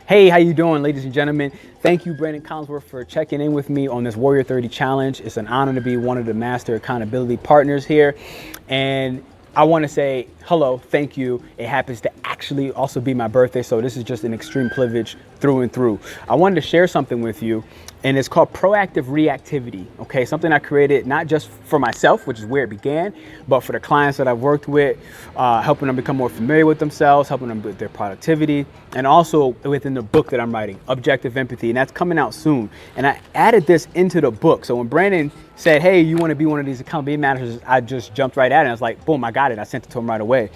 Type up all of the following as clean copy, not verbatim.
Hey, how you doing, ladies and gentlemen? Thank you, Brandon Collinsworth, for checking in with me on this Warrior 30 Challenge. It's an honor to be one of the master accountability partners here. And I want to say hello, thank you. It happens to actually also be my birthday, so this is just an extreme privilege through and through. I wanted to share something with you, and it's called Proactive Reactivity, okay? Something I created not just for myself, which is where it began, but for the clients that I've worked with, helping them become more familiar with themselves, helping them with their productivity, and also within the book that I'm writing, Objective Empathy, and that's coming out soon. And I added this into the book. So when Brandon said, hey, you want to be one of these accountability managers, I just jumped right at it. I was like, boom, I got it. I sent it to him right away.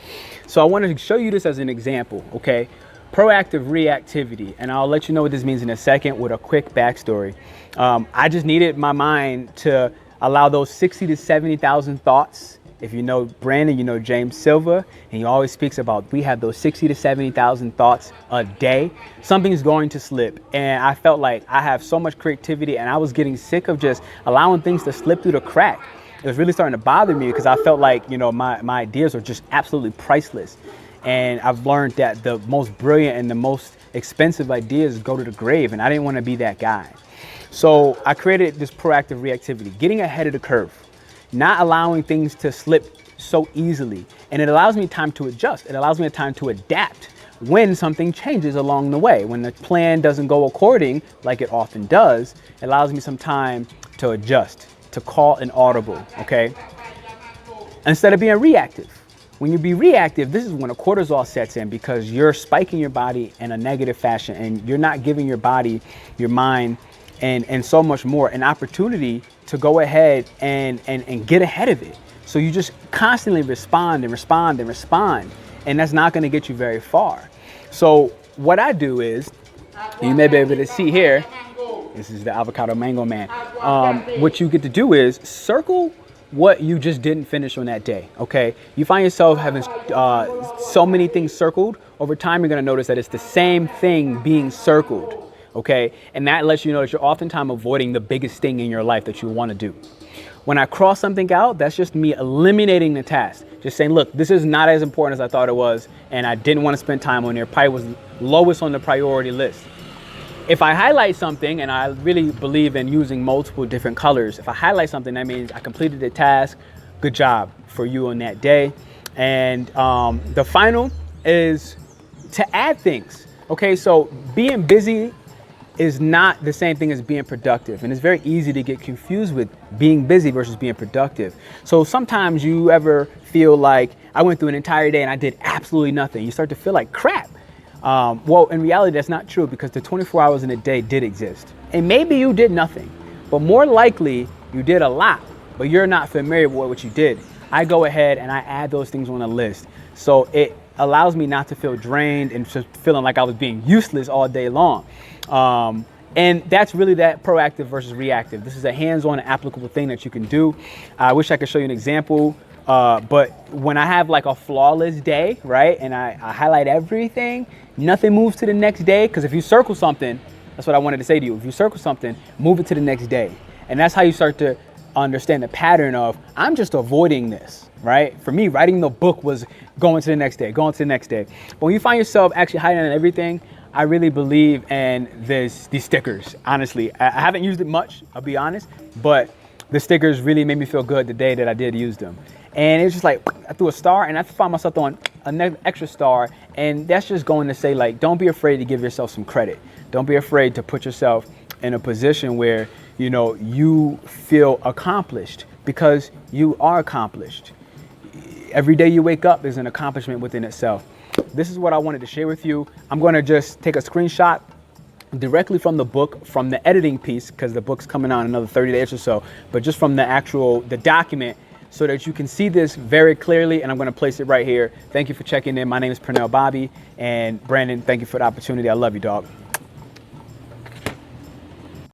So I wanted to show you this as an example, okay? Proactive reactivity, and I'll let you know what this means in a second with a quick backstory. I just needed my mind to allow those 60 to 70,000 thoughts. If you know Brandon, you know James Silva, and he always speaks about we have those 60 to 70,000 thoughts a day. Something's going to slip, and I felt like I have so much creativity, and I was getting sick of just allowing things to slip through the crack. It was really starting to bother me because I felt like, you know, my ideas are just absolutely priceless. And I've learned that the most brilliant and the most expensive ideas go to the grave, and I didn't want to be that guy. So I created this proactive reactivity, getting ahead of the curve, not allowing things to slip so easily. And it allows me time to adjust. It allows me time to adapt when something changes along the way. When the plan doesn't go according, like it often does, it allows me some time to adjust, to call an audible, okay? Instead of being reactive. When you be reactive, this is when a cortisol sets in because you're spiking your body in a negative fashion and you're not giving your body, your mind, and so much more an opportunity to go ahead and get ahead of it. So you just constantly respond and respond and respond, and that's not going to get you very far. So what I do is, you may be able to see here, this is the avocado mango man. What you get to do is circle what you just didn't finish on that day, okay? You find yourself having so many things circled. Over time, you're gonna notice that it's the same thing being circled, okay? And that lets you know that you're oftentimes avoiding the biggest thing in your life that you wanna do. When I cross something out, that's just me eliminating the task. Just saying, look, this is not as important as I thought it was, and I didn't wanna spend time on there. Probably was lowest on the priority list. If I highlight something, and I really believe in using multiple different colors, if I highlight something, that means I completed the task. Good job for you on that day. And the final is to add things. Okay, so being busy is not the same thing as being productive. And it's very easy to get confused with being busy versus being productive. So sometimes you ever feel like I went through an entire day and I did absolutely nothing. You start to feel like crap. Well, in reality, that's not true because the 24 hours in a day did exist. And maybe you did nothing, but more likely you did a lot, but you're not familiar with what you did. I go ahead and I add those things on a list. So it allows me not to feel drained and just feeling like I was being useless all day long. And that's really that proactive versus reactive. This is a hands-on applicable thing that you can do. I wish I could show you an example. But when I have like a flawless day, right, and I highlight everything, nothing moves to the next day. Because if you circle something, that's what I wanted to say to you. If you circle something, move it to the next day. And that's how you start to understand the pattern of, I'm just avoiding this, right? For me, writing the book was going to the next day, going to the next day. But when you find yourself actually highlighting everything, I really believe in these stickers. Honestly, I haven't used it much, I'll be honest, but the stickers really made me feel good the day that I did use them. And it's just like, I threw a star and I found myself throwing an extra star. And that's just going to say, like, don't be afraid to give yourself some credit. Don't be afraid to put yourself in a position where, you know, you feel accomplished because you are accomplished. Every day you wake up is an accomplishment within itself. This is what I wanted to share with you. I'm going to just take a screenshot directly from the book, from the editing piece, because the book's coming out in another 30 days or so, but just from the document, so that you can see this very clearly, and I'm gonna place it right here. Thank you for checking in. My name is Pernell Bobby, and Brandon, thank you for the opportunity. I love you, dog.